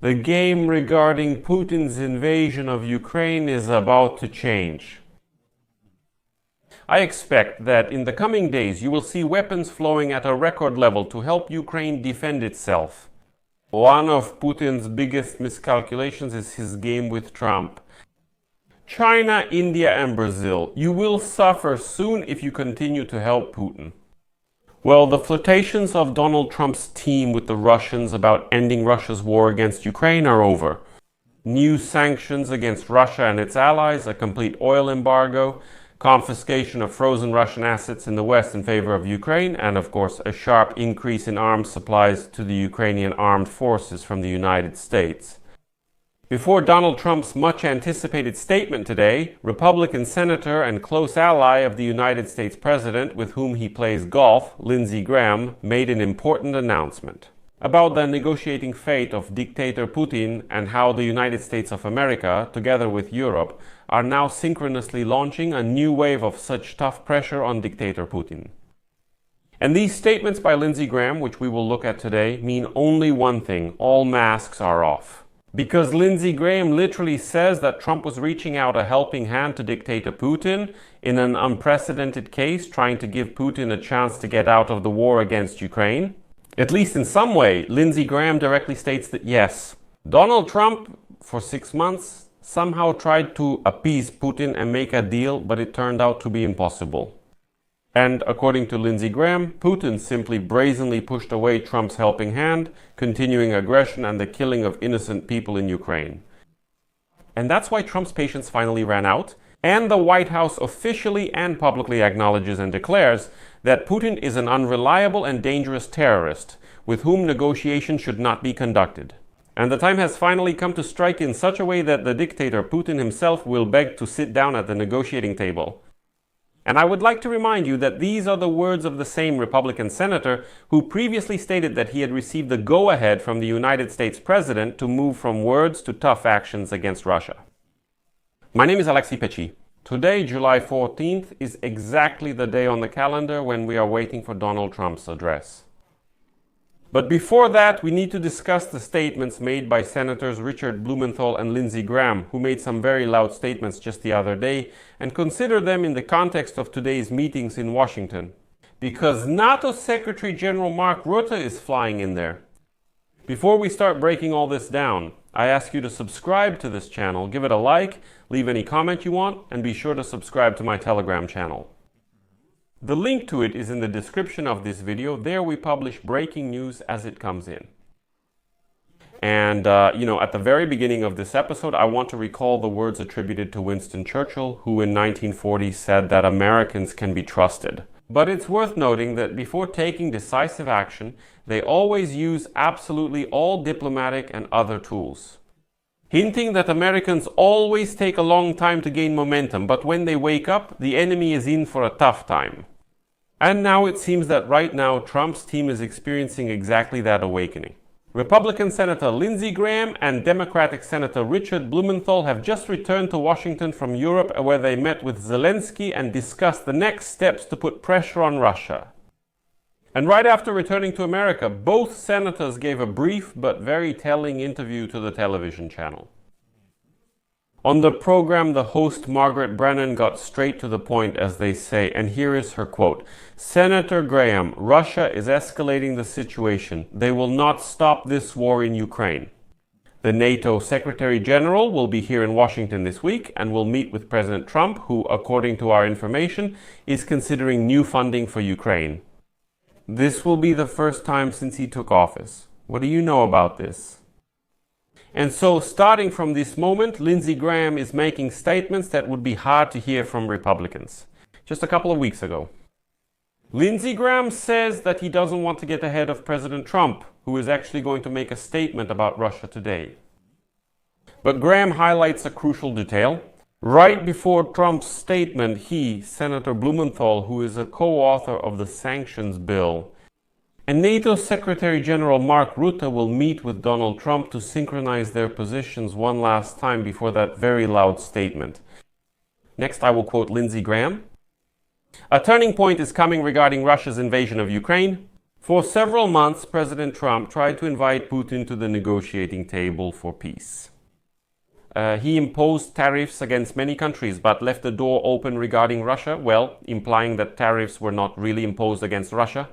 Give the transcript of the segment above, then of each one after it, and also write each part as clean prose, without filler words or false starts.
The game regarding Putin's invasion of Ukraine is about to change. I expect that in the coming days you will see weapons flowing at a record level to help Ukraine defend itself. One of Putin's biggest miscalculations is his game with Trump. China, India, and Brazil, you will suffer soon if you continue to help Putin. Well, the flirtations of Donald Trump's team with the Russians about ending Russia's war against Ukraine are over. New sanctions against Russia and its allies, a complete oil embargo, confiscation of frozen Russian assets in the West in favor of Ukraine, and of course a sharp increase in arms supplies to the Ukrainian armed forces from the United States. Before Donald Trump's much-anticipated statement today, Republican Senator and close ally of the United States President with whom he plays golf, Lindsey Graham, made an important announcement about the negotiating fate of dictator Putin and how the United States of America, together with Europe, are now synchronously launching a new wave of such tough pressure on dictator Putin. And these statements by Lindsey Graham, which we will look at today, mean only one thing: all masks are off. Because Lindsey Graham literally says that Trump was reaching out a helping hand to dictator Putin in an unprecedented case, trying to give Putin a chance to get out of the war against Ukraine. At least in some way, Lindsey Graham directly states that yes, Donald Trump, for 6 months, somehow tried to appease Putin and make a deal, but it turned out to be impossible. And according to Lindsey Graham, Putin simply brazenly pushed away Trump's helping hand, continuing aggression and the killing of innocent people in Ukraine. And that's why Trump's patience finally ran out, and the White House officially and publicly acknowledges and declares that Putin is an unreliable and dangerous terrorist, with whom negotiation should not be conducted. And the time has finally come to strike in such a way that the dictator Putin himself will beg to sit down at the negotiating table. And I would like to remind you that these are the words of the same Republican senator who previously stated that he had received the go-ahead from the United States President to move from words to tough actions against Russia. My name is Pechy. Today, July 14th, is exactly the day on the calendar when we are waiting for Donald Trump's address. But before that, we need to discuss the statements made by Senators Richard Blumenthal and Lindsey Graham, who made some very loud statements just the other day, and consider them in the context of today's meetings in Washington. Because NATO Secretary General Mark Rutte is flying in there. Before we start breaking all this down, I ask you to subscribe to this channel, give it a like, leave any comment you want, and be sure to subscribe to my Telegram channel. The link to it is in the description of this video. There we publish breaking news as it comes in. And, at the very beginning of this episode, I want to recall the words attributed to Winston Churchill, who in 1940 said that Americans can be trusted. But it's worth noting that before taking decisive action, they always use absolutely all diplomatic and other tools, hinting that Americans always take a long time to gain momentum, but when they wake up, the enemy is in for a tough time. And now it seems that right now Trump's team is experiencing exactly that awakening. Republican Senator Lindsey Graham and Democratic Senator Richard Blumenthal have just returned to Washington from Europe, where they met with Zelensky and discussed the next steps to put pressure on Russia. And right after returning to America, both senators gave a brief but very telling interview to the television channel. On the program, the host Margaret Brennan got straight to the point, as they say, and here is her quote: "Senator Graham, Russia is escalating the situation. They will not stop this war in Ukraine. The NATO Secretary General will be here in Washington this week and will meet with President Trump, who, according to our information, is considering new funding for Ukraine. This will be the first time since he took office. What do you know about this?" And so, starting from this moment, Lindsey Graham is making statements that would be hard to hear from Republicans. Just a couple of weeks ago, Lindsey Graham says that he doesn't want to get ahead of President Trump, who is actually going to make a statement about Russia today. But Graham highlights a crucial detail. Right before Trump's statement, he, Senator Blumenthal, who is a co-author of the Sanctions bill, and NATO Secretary General Mark Rutte will meet with Donald Trump to synchronize their positions one last time before that very loud statement. Next, I will quote Lindsey Graham. "A turning point is coming regarding Russia's invasion of Ukraine. For several months, President Trump tried to invite Putin to the negotiating table for peace. He imposed tariffs against many countries, but left the door open regarding Russia, well, implying that tariffs were not really imposed against Russia.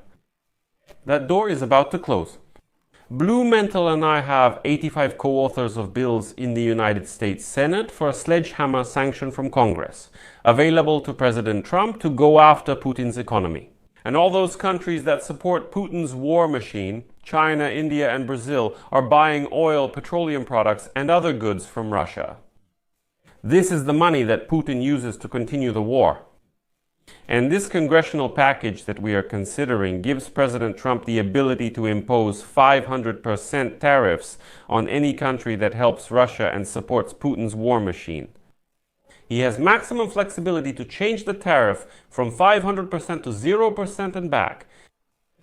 That door is about to close. Blumenthal and I have 85 co-authors of bills in the United States Senate for a sledgehammer sanction from Congress, available to President Trump to go after Putin's economy. And all those countries that support Putin's war machine, China, India, and Brazil, are buying oil, petroleum products, and other goods from Russia. This is the money that Putin uses to continue the war. And this congressional package that we are considering gives President Trump the ability to impose 500% tariffs on any country that helps Russia and supports Putin's war machine. He has maximum flexibility to change the tariff from 500% to 0% and back.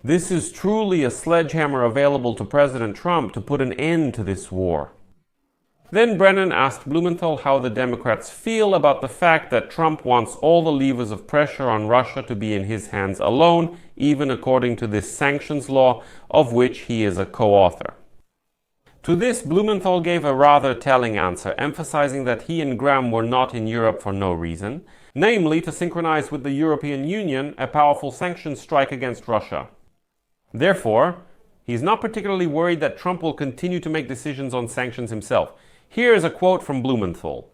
This is truly a sledgehammer available to President Trump to put an end to this war. Then Brennan asked Blumenthal how the Democrats feel about the fact that Trump wants all the levers of pressure on Russia to be in his hands alone, even according to this sanctions law, of which he is a co-author. To this, Blumenthal gave a rather telling answer, emphasizing that he and Graham were not in Europe for no reason, namely to synchronize with the European Union a powerful sanctions strike against Russia. Therefore, he's not particularly worried that Trump will continue to make decisions on sanctions himself. Here is a quote from Blumenthal.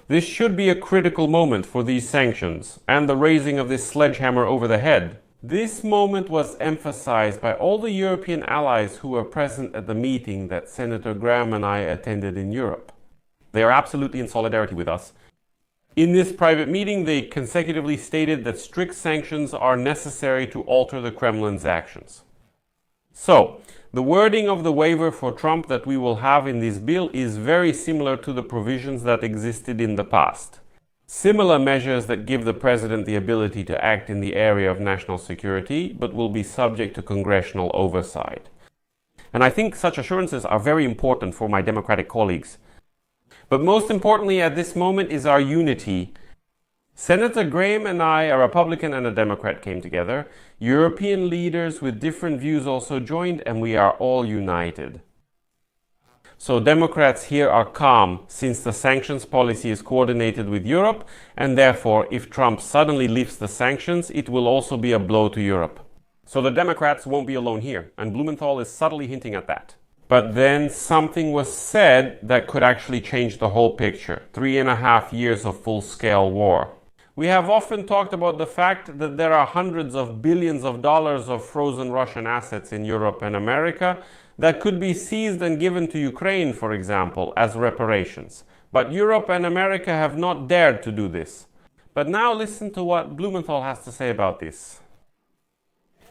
"This should be a critical moment for these sanctions and the raising of this sledgehammer over the head. This moment was emphasized by all the European allies who were present at the meeting that Senator Graham and I attended in Europe. They are absolutely in solidarity with us. In this private meeting, they consecutively stated that strict sanctions are necessary to alter the Kremlin's actions." So, the wording of the waiver for Trump that we will have in this bill is very similar to the provisions that existed in the past. Similar measures that give the president the ability to act in the area of national security, but will be subject to congressional oversight. And I think such assurances are very important for my Democratic colleagues. But most importantly at this moment is our unity. Senator Graham and I, a Republican and a Democrat, came together. European leaders with different views also joined, and we are all united. So Democrats here are calm, since the sanctions policy is coordinated with Europe, and therefore, if Trump suddenly lifts the sanctions, it will also be a blow to Europe. So the Democrats won't be alone here, and Blumenthal is subtly hinting at that. But then something was said that could actually change the whole picture. 3.5 years of full-scale war. We have often talked about the fact that there are hundreds of billions of dollars of frozen Russian assets in Europe and America that could be seized and given to Ukraine, for example, as reparations. But Europe and America have not dared to do this. But now listen to what Blumenthal has to say about this.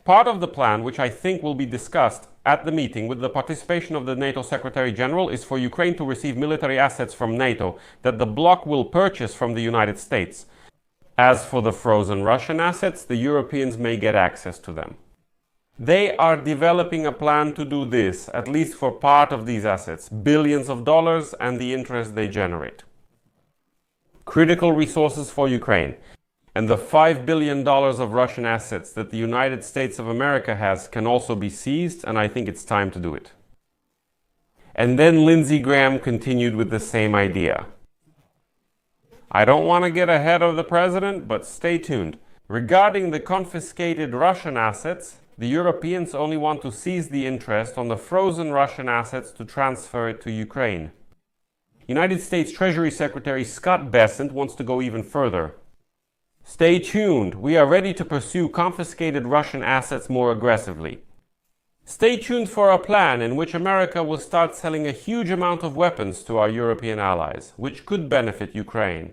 Part of the plan, which I think will be discussed at the meeting with the participation of the NATO Secretary General, is for Ukraine to receive military assets from NATO that the bloc will purchase from the United States. As for the frozen Russian assets, the Europeans may get access to them. They are developing a plan to do this, at least for part of these assets, billions of dollars and the interest they generate. Critical resources for Ukraine. And the $5 billion of Russian assets that the United States of America has can also be seized, and I think it's time to do it. And then Lindsey Graham continued with the same idea. I don't want to get ahead of the president, but stay tuned. Regarding the confiscated Russian assets, the Europeans only want to seize the interest on the frozen Russian assets to transfer it to Ukraine. United States Treasury Secretary Scott Bessent wants to go even further. Stay tuned. We are ready to pursue confiscated Russian assets more aggressively. Stay tuned for a plan in which America will start selling a huge amount of weapons to our European allies, which could benefit Ukraine.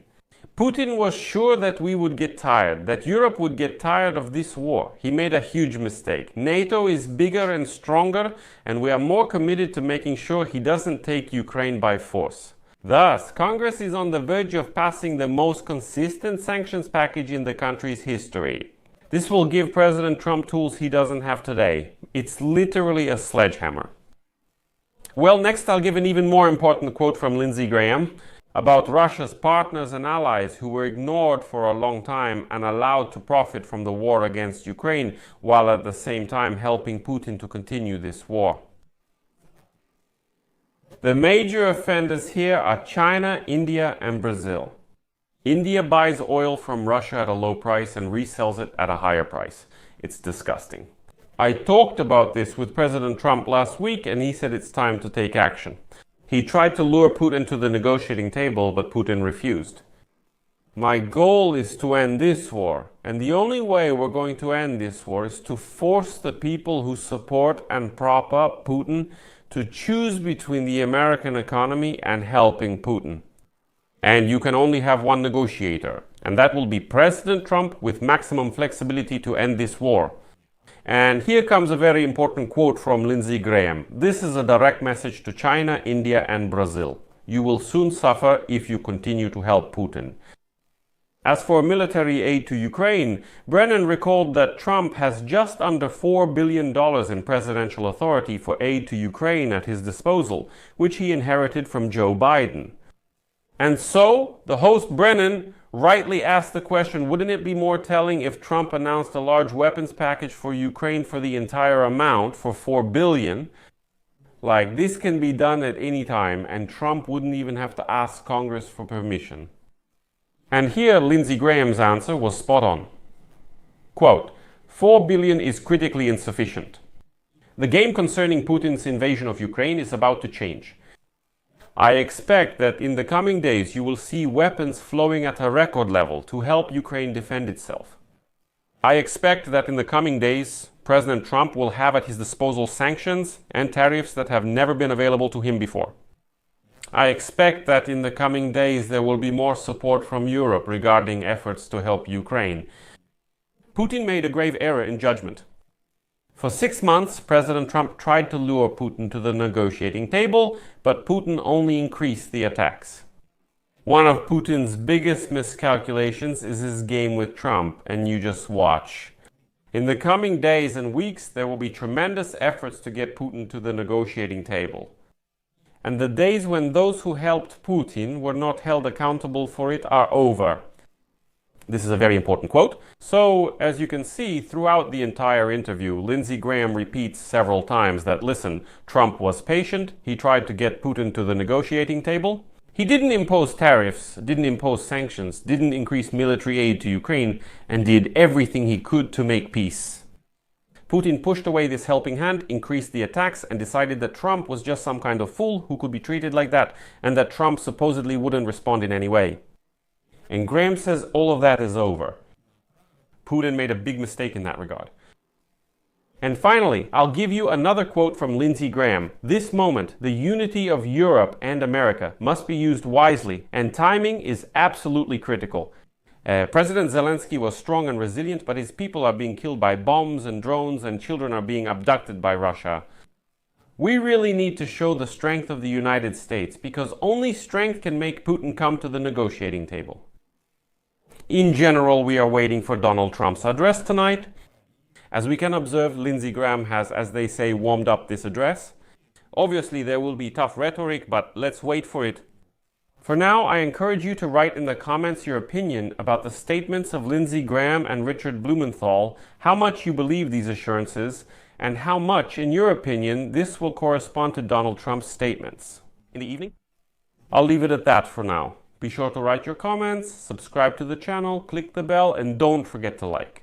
Putin was sure that we would get tired, that Europe would get tired of this war. He made a huge mistake. NATO is bigger and stronger, and we are more committed to making sure he doesn't take Ukraine by force. Thus, Congress is on the verge of passing the most consistent sanctions package in the country's history. This will give President Trump tools he doesn't have today. It's literally a sledgehammer. Well, next I'll give an even more important quote from Lindsey Graham. about Russia's partners and allies who were ignored for a long time and allowed to profit from the war against Ukraine, while at the same time helping Putin to continue this war. The major offenders here are China, India, and Brazil. India buys oil from Russia at a low price and resells it at a higher price. It's disgusting. I talked about this with President Trump last week, and he said it's time to take action. He tried to lure Putin to the negotiating table, but Putin refused. My goal is to end this war, and the only way we're going to end this war is to force the people who support and prop up Putin to choose between the American economy and helping Putin. And you can only have one negotiator, and that will be President Trump with maximum flexibility to end this war. And here comes a very important quote from Lindsey Graham. This is a direct message to China, India, and Brazil. You will soon suffer if you continue to help Putin. As for military aid to Ukraine, Brennan recalled that Trump has just under $4 billion in presidential authority for aid to Ukraine at his disposal, which he inherited from Joe Biden. And so, the host Brennan rightly asked the question, wouldn't it be more telling if Trump announced a large weapons package for Ukraine for the entire amount, for $4 billion? Like, this can be done at any time, and Trump wouldn't even have to ask Congress for permission. And here, Lindsey Graham's answer was spot on. Quote, $4 billion is critically insufficient. The game concerning Putin's invasion of Ukraine is about to change. I expect that in the coming days you will see weapons flowing at a record level to help Ukraine defend itself. I expect that in the coming days President Trump will have at his disposal sanctions and tariffs that have never been available to him before. I expect that in the coming days there will be more support from Europe regarding efforts to help Ukraine. Putin made a grave error in judgment. For 6 months, President Trump tried to lure Putin to the negotiating table, but Putin only increased the attacks. One of Putin's biggest miscalculations is his game with Trump, and you just watch. In the coming days and weeks, there will be tremendous efforts to get Putin to the negotiating table. And the days when those who helped Putin were not held accountable for it are over. This is a very important quote. So, as you can see, throughout the entire interview, Lindsey Graham repeats several times that, listen, Trump was patient, he tried to get Putin to the negotiating table. He didn't impose tariffs, didn't impose sanctions, didn't increase military aid to Ukraine, and did everything he could to make peace. Putin pushed away this helping hand, increased the attacks, and decided that Trump was just some kind of fool who could be treated like that, and that Trump supposedly wouldn't respond in any way. And Graham says all of that is over. Putin made a big mistake in that regard. And finally, I'll give you another quote from Lindsey Graham. This moment, the unity of Europe and America must be used wisely, and timing is absolutely critical. President Zelensky was strong and resilient, but his people are being killed by bombs and drones, and children are being abducted by Russia. We really need to show the strength of the United States, because only strength can make Putin come to the negotiating table. In general, we are waiting for Donald Trump's address tonight. As we can observe, Lindsey Graham has, as they say, warmed up this address. Obviously, there will be tough rhetoric, but let's wait for it. For now, I encourage you to write in the comments your opinion about the statements of Lindsey Graham and Richard Blumenthal, how much you believe these assurances, and how much, in your opinion, this will correspond to Donald Trump's statements. In the evening? I'll leave it at that for now. Be sure to write your comments, subscribe to the channel, click the bell, and don't forget to like.